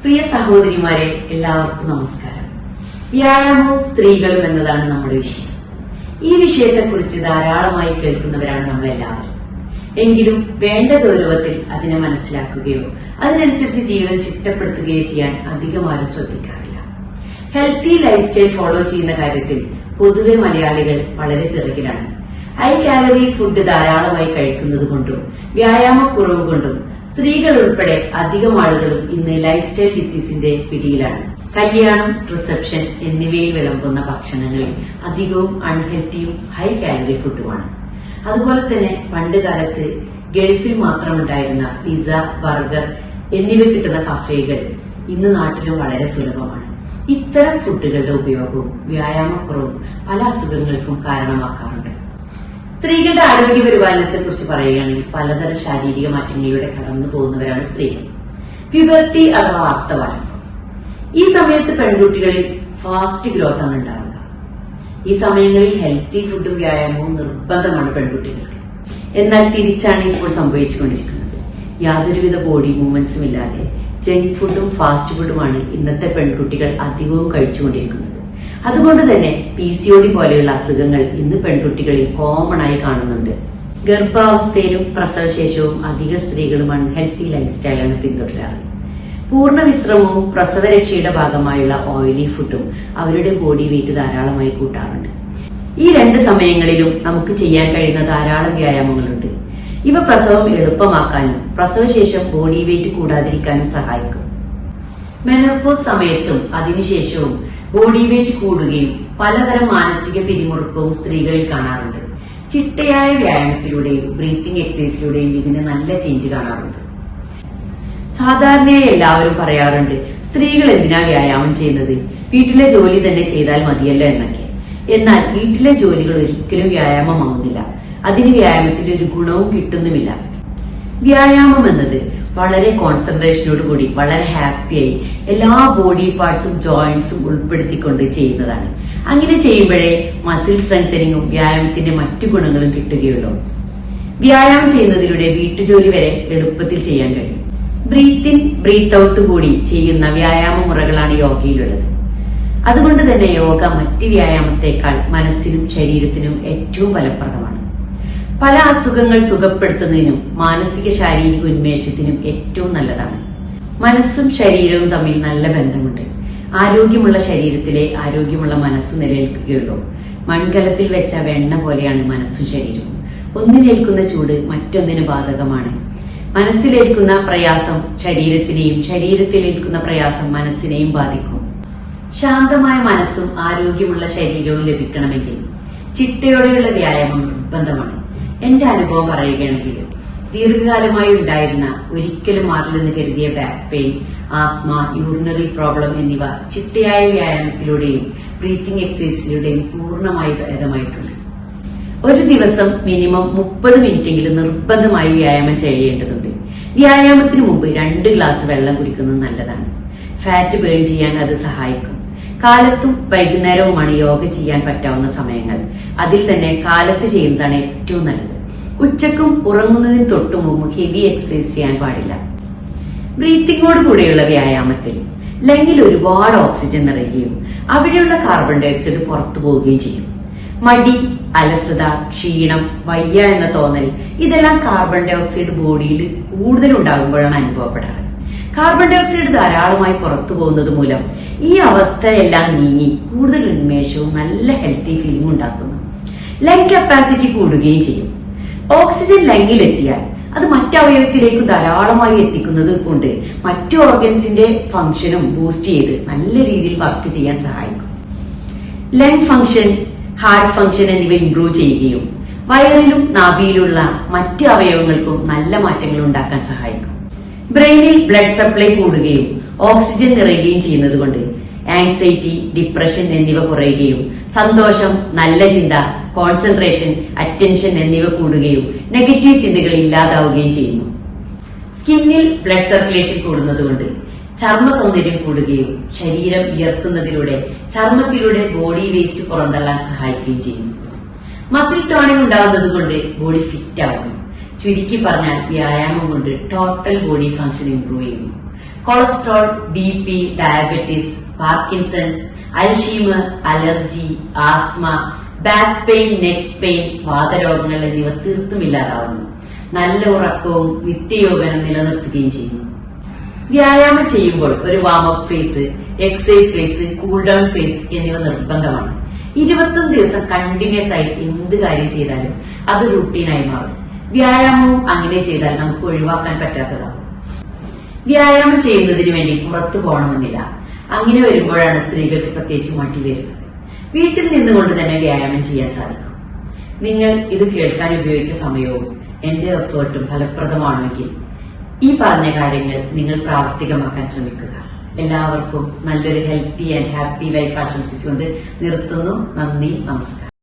പ്രിയ സഹോദരിമാരെ, എല്ലാവർക്കും നമസ്കാരം. വ്യായാമവും സ്ത്രീകളും എന്നതാണ് നമ്മുടെ വിഷയം. ഈ വിഷയത്തെക്കുറിച്ച് ധാരാളമായി കേൾക്കുന്നവരാണ് നമ്മളെല്ലാവരും. എങ്കിലും വേണ്ട ഗൗരവത്തിൽ അതിനെ മനസ്സിലാക്കുകയോ അതിനനുസരിച്ച് ജീവിതം ചിട്ടപ്പെടുത്തുകയോ ചെയ്യാൻ അധികം ആരും ശ്രദ്ധിക്കാറില്ല. ഹെൽത്തി ലൈഫ് സ്റ്റൈൽ ഫോളോ ചെയ്യുന്ന കാര്യത്തിൽ പൊതുവെ മലയാളികൾ വളരെ പിറകിലാണ്. ഹൈ കാലറി ഫുഡ് ധാരാളമായി കഴിക്കുന്നത് കൊണ്ടും വ്യായാമക്കുറവ് കൊണ്ടും സ്ത്രീകൾ ഉൾപ്പെടെ അധികം ആളുകളും ഇന്ന് ലൈഫ് സ്റ്റൈൽ ഡിസീസിന്റെ പിടിയിലാണ്. കല്യാണം, റിസപ്ഷൻ എന്നിവയിൽ വിളമ്പുന്ന ഭക്ഷണങ്ങളിൽ അധികവും അൺഹെൽത്തിയും ഹൈ കാലറി ഫുഡുമാണ്. അതുപോലെ തന്നെ പണ്ട് കാലത്ത് ഗൾഫിൽ മാത്രമുണ്ടായിരുന്ന പിസ്സ, ബർഗർ എന്നിവ കിട്ടുന്ന കഫേകൾ ഇന്ന് നാട്ടിലും വളരെ സുലഭമാണ്. ഇത്തരം ഫുഡുകളുടെ ഉപയോഗവും വ്യായാമക്കുറവും പല അസുഖങ്ങൾക്കും കാരണമാക്കാറുണ്ട്. സ്ത്രീകളുടെ ആരോഗ്യ പരിപാലനത്തെ കുറിച്ച് പറയുകയാണെങ്കിൽ പലതരം ശാരീരിക മാറ്റങ്ങളിലൂടെ കടന്നു പോകുന്നവരാണ് സ്ത്രീകൾ. പ്യൂബർട്ടി അഥവാ ആർത്തവാരം. ഈ സമയത്ത് പെൺകുട്ടികളിൽ ഫാസ്റ്റ് ഗ്രോത്ത് ആണ് ഉണ്ടാവുക. ഈ സമയങ്ങളിൽ ഹെൽത്തി ഫുഡും വ്യായാമവും നിർബന്ധമാണ് പെൺകുട്ടികൾക്ക്. എന്നാൽ തിരിച്ചാണ് ഇപ്പോൾ സംഭവിച്ചുകൊണ്ടിരിക്കുന്നത്. യാതൊരുവിധ ബോഡി മൂവ്മെന്റ്സും ഇല്ലാതെ ജങ്ക് ഫുഡും ഫാസ്റ്റ് ഫുഡുമാണ് ഇന്നത്തെ പെൺകുട്ടികൾ അധികവും കഴിച്ചുകൊണ്ടിരിക്കുന്നത്. അതുകൊണ്ട് തന്നെ PCOD പോലെയുള്ള അസുഖങ്ങൾ ഇന്ന് പെൺകുട്ടികളിൽ കോമൺ ആയി കാണുന്നുണ്ട്. ഗർഭാവസ്ഥയിലും പ്രസവശേഷവും അധിക സ്ത്രീകളും അൺഹെൽത്തി ലൈഫ് സ്റ്റൈലാണ് പിന്തുടരാറ്. പൂർണ്ണ വിശ്രമവും പ്രസവരക്ഷയുടെ ഭാഗമായുള്ള ഓയിലി ഫുഡും അവരുടെ ബോഡി വെയിറ്റ് ധാരാളമായി കൂട്ടാറുണ്ട്. ഈ രണ്ട് സമയങ്ങളിലും നമുക്ക് ചെയ്യാൻ കഴിയുന്ന ധാരാളം വ്യായാമങ്ങളുണ്ട്. ഇവ പ്രസവം എളുപ്പമാക്കാനും പ്രസവശേഷം ബോഡി വെയിറ്റ് കൂടാതിരിക്കാനും സഹായിക്കും. മെനോപോസ് സമയത്തും അതിനുശേഷവും ബോഡി വെയിറ്റ് കൂടുകയും പലതരം മാനസിക പിരിമുറുക്കവും സ്ത്രീകളിൽ കാണാറുണ്ട്. ചിട്ടയായ വ്യായാമത്തിലൂടെയും ബ്രീത്തിങ് എക്സസൈസിലൂടെയും ഇതിന് നല്ല ചേഞ്ച് കാണാറുണ്ട്. സാധാരണയായി എല്ലാവരും പറയാറുണ്ട്, സ്ത്രീകൾ എന്തിനാ വ്യായാമം ചെയ്യുന്നത്, വീട്ടിലെ ജോലി തന്നെ ചെയ്താൽ മതിയല്ലോ എന്നൊക്കെ. എന്നാൽ വീട്ടിലെ ജോലികൾ ഒരിക്കലും വ്യായാമമാവുന്നില്ല. അതിന് വ്യായാമത്തിന്റെ ഒരു ഗുണവും കിട്ടുന്നുമില്ല. വ്യായാമം എന്നത് വളരെ കോൺസെൻട്രേഷനോട് കൂടി വളരെ ഹാപ്പിയായി എല്ലാ ബോഡി പാർട്സും ജോയിന്റ്സും ഉൾപ്പെടുത്തിക്കൊണ്ട് ചെയ്യുന്നതാണ്. അങ്ങനെ ചെയ്യുമ്പോഴേ മസിൽ സ്ട്രെങ്തനിങ്ങും വ്യായാമത്തിന്റെ മറ്റു ഗുണങ്ങളും കിട്ടുകയുള്ളൂ. വ്യായാമം ചെയ്യുന്നതിലൂടെ വീട്ടുജോലി വരെ എളുപ്പത്തിൽ ചെയ്യാൻ കഴിയും. ബ്രീത്ത് ഇൻ ബ്രീത്ത് ഔട്ട് കൂടി ചെയ്യുന്ന വ്യായാമ മുറകളാണ് യോഗയിലുള്ളത്. അതുകൊണ്ട് തന്നെ യോഗ മറ്റ് വ്യായാമത്തെക്കാൾ മനസ്സിനും ശരീരത്തിനും ഏറ്റവും ഫലപ്രദമാണ്. പല അസുഖങ്ങൾ സുഖപ്പെടുത്തുന്നതിനും മാനസിക ശാരീരിക ഉന്മേഷത്തിനും ഏറ്റവും നല്ലതാണ്. മനസ്സും ശരീരവും തമ്മിൽ നല്ല ബന്ധമുണ്ട്. ആരോഗ്യമുള്ള ശരീരത്തിലെ ആരോഗ്യമുള്ള മനസ്സ് നിലനിൽക്കുകയുള്ളൂ. മൺകലത്തിൽ വെച്ച വെണ്ണ പോലെയാണ് മനസ്സും ശരീരവും. ഒന്നിനേൽക്കുന്ന ചൂട് മറ്റൊന്നിന് ബാധകമാണ്. മനസ്സിലേൽക്കുന്ന പ്രയാസം ശരീരത്തിനെയും ശരീരത്തിലേൽക്കുന്ന പ്രയാസം മനസ്സിനെയും ബാധിക്കും. ശാന്തമായ മനസ്സും ആരോഗ്യമുള്ള ശരീരവും ലഭിക്കണമെങ്കിൽ ചിട്ടയോടെയുള്ള വ്യായാമം നിർബന്ധമാണ്. എന്റെ അനുഭവം പറയുകയാണെങ്കിൽ ദീർഘകാലമായി ഉണ്ടായിരുന്ന ഒരിക്കലും മാറില്ലെന്ന് കരുതിയ back pain, asthma, urinary problem എന്നിവ ചിട്ടയായ വ്യായാമത്തിലൂടെയും ബ്രീത്തിങ് എക്സസൈസിലൂടെയും പൂർണ്ണമായി ഭേദമായിട്ടുണ്ട്. ഒരു ദിവസം മിനിമം 30 മിനിറ്റെങ്കിലും നിർബന്ധമായി വ്യായാമം ചെയ്യേണ്ടതുണ്ട്. വ്യായാമത്തിന് മുമ്പ് 2 ഗ്ലാസ് വെള്ളം കുടിക്കുന്നത് നല്ലതാണ്. ഫാറ്റ് ബേൺ ചെയ്യാൻ അത് സഹായിക്കും. കാലത്തും വൈകുന്നേരവുമാണ് യോഗ ചെയ്യാൻ പറ്റാവുന്ന സമയങ്ങൾ. അതിൽ തന്നെ കാലത്ത് ചെയ്യുന്നതാണ് ഏറ്റവും നല്ലത്. ഉച്ചക്കും ഉറങ്ങുന്നതിന് തൊട്ടു മുമ്പ് ഹെവി എക്സസൈസ് ചെയ്യാൻ പാടില്ല. ബ്രീത്തിങ്ങോട് കൂടെയുള്ള വ്യായാമത്തിൽ ലങ്ങിൽ ഒരുപാട് ഓക്സിജൻ നിറയുകയും അവിടെയുള്ള കാർബൺ ഡൈ ഓക്സൈഡ് പുറത്തു പോവുകയും ചെയ്യും. മടി, അലസത, ക്ഷീണം, വയ്യ എന്ന തോന്നൽ ഇതെല്ലാം കാർബൺ ഡൈ ഓക്സൈഡ് ബോഡിയിൽ കൂടുതൽ ഉണ്ടാകുമ്പോഴാണ് അനുഭവപ്പെടാറ്. കാർബൺ ഡൈ ഓക്സൈഡ് ധാരാളമായി പുറത്തു പോകുന്നത് മൂലം ഈ അവസ്ഥയെല്ലാം നീങ്ങി കൂടുതൽ ഉന്മേഷവും നല്ല ഹെൽത്തി ഫീലിംഗ് ഉണ്ടാക്കുന്നു. ലങ് കപ്പാസിറ്റി കൂടുകയും ചെയ്യും. ഓക്സിജൻ ലങ്ങിലെത്തിയാൽ അത് മറ്റവയവത്തിലേക്ക് ധാരാളമായി എത്തിക്കുന്നത് കൊണ്ട് മറ്റു ഓർഗൻസിന്റെ ഫംഗ്ഷനും ബൂസ്റ്റ് ചെയ്ത് നല്ല രീതിയിൽ വർക്ക് ചെയ്യാൻ സഹായിക്കും. ലങ് ഫംഗ്ഷൻ, ഹാർട്ട് ഫംഗ്ഷൻ എന്നിവ ഇംപ്രൂവ് ചെയ്യുകയും വയറിലും നാഭിയിലുള്ള മറ്റ് അവയവങ്ങൾക്കും നല്ല മാറ്റങ്ങൾ ഉണ്ടാക്കാൻ സഹായിക്കും. ബ്രെയിനിൽ ബ്ലഡ് സപ്ലൈ കൂടുകയും ഓക്സിജൻ നിറയുകയും ചെയ്യുന്നത് കൊണ്ട് ആങ്സൈറ്റി, ഡിപ്രഷൻ എന്നിവ കുറയുകയും സന്തോഷം, നല്ല ചിന്ത, കോൺസെൻട്രേഷൻ, അറ്റൻഷൻ എന്നിവ കൂടുകയും നെഗറ്റീവ് ചിന്തകൾ ഇല്ലാതാവുകയും ചെയ്യുന്നു. സ്കിന്നിൽ ബ്ലഡ് സർക്കുലേഷൻ കൂടുന്നതുകൊണ്ട് ചർമ്മ സൗന്ദര്യം കൂടുകയും ശരീരം വിയർക്കുന്നതിലൂടെ ചർമ്മത്തിലൂടെ ബോഡി വേസ്റ്റ് പുറന്തള്ളാൻ സഹായിക്കുകയും ചെയ്യുന്നു. മസിൽ ടോണിംഗ് ഉണ്ടാകുന്നത് കൊണ്ട് ബോഡി ഫിറ്റ് ആവുന്നു. ചുരുക്കി പറഞ്ഞാൽ വ്യായാമം കൊണ്ട് ടോട്ടൽ ബോഡി ഫംഗ്ഷൻ ഇംപ്രൂവ് ചെയ്യുന്നു. Cholesterol, BP, diabetes, Parkinson, Alzheimer, allergy, asthma, back pain, neck pain, വാതരോഗങ്ങൾ എന്നിവ തീർത്തും ഇല്ലാതാവുന്നു. നല്ല ഉറക്കവും നിത്യയോഗനം നിലനിർത്തുകയും ചെയ്യുന്നു. വ്യായാമം ചെയ്യുമ്പോൾ ഒരു warm up phase, exercise phase, cool down phase എന്നിവ നിർബന്ധമാണ്. 21 ദിവസം കണ്ടിന്യൂസ് ആയി എന്ത് കാര്യം ചെയ്താലും അത് റുട്ടീനായി മാറും. വ്യായാമവും അങ്ങനെ ചെയ്താൽ നമുക്ക് ഒഴിവാക്കാൻ പറ്റാത്തതാകും. വ്യായാമം ചെയ്യുന്നതിന് വേണ്ടി പുറത്തു പോകണമെന്നില്ല. അങ്ങനെ വരുമ്പോഴാണ് സ്ത്രീകൾക്ക് പ്രത്യേകിച്ച് മടി വരുന്നത്. വീട്ടിൽ നിന്നുകൊണ്ട് തന്നെ വ്യായാമം ചെയ്യാൻ സാധിക്കും. നിങ്ങൾ ഇത് കേൾക്കാൻ ഉപയോഗിച്ച സമയവും എന്റെ എഫേർട്ടും ഫലപ്രദമാണെങ്കിൽ ഈ പറഞ്ഞ കാര്യങ്ങൾ നിങ്ങൾ പ്രാവർത്തികമാക്കാൻ ശ്രമിക്കുക. എല്ലാവർക്കും നല്ലൊരു ഹെൽത്തി ആൻഡ് ഹാപ്പി ലൈഫ് ആശംസിച്ചുകൊണ്ട് നിർത്തുന്നു. നന്ദി, നമസ്കാരം.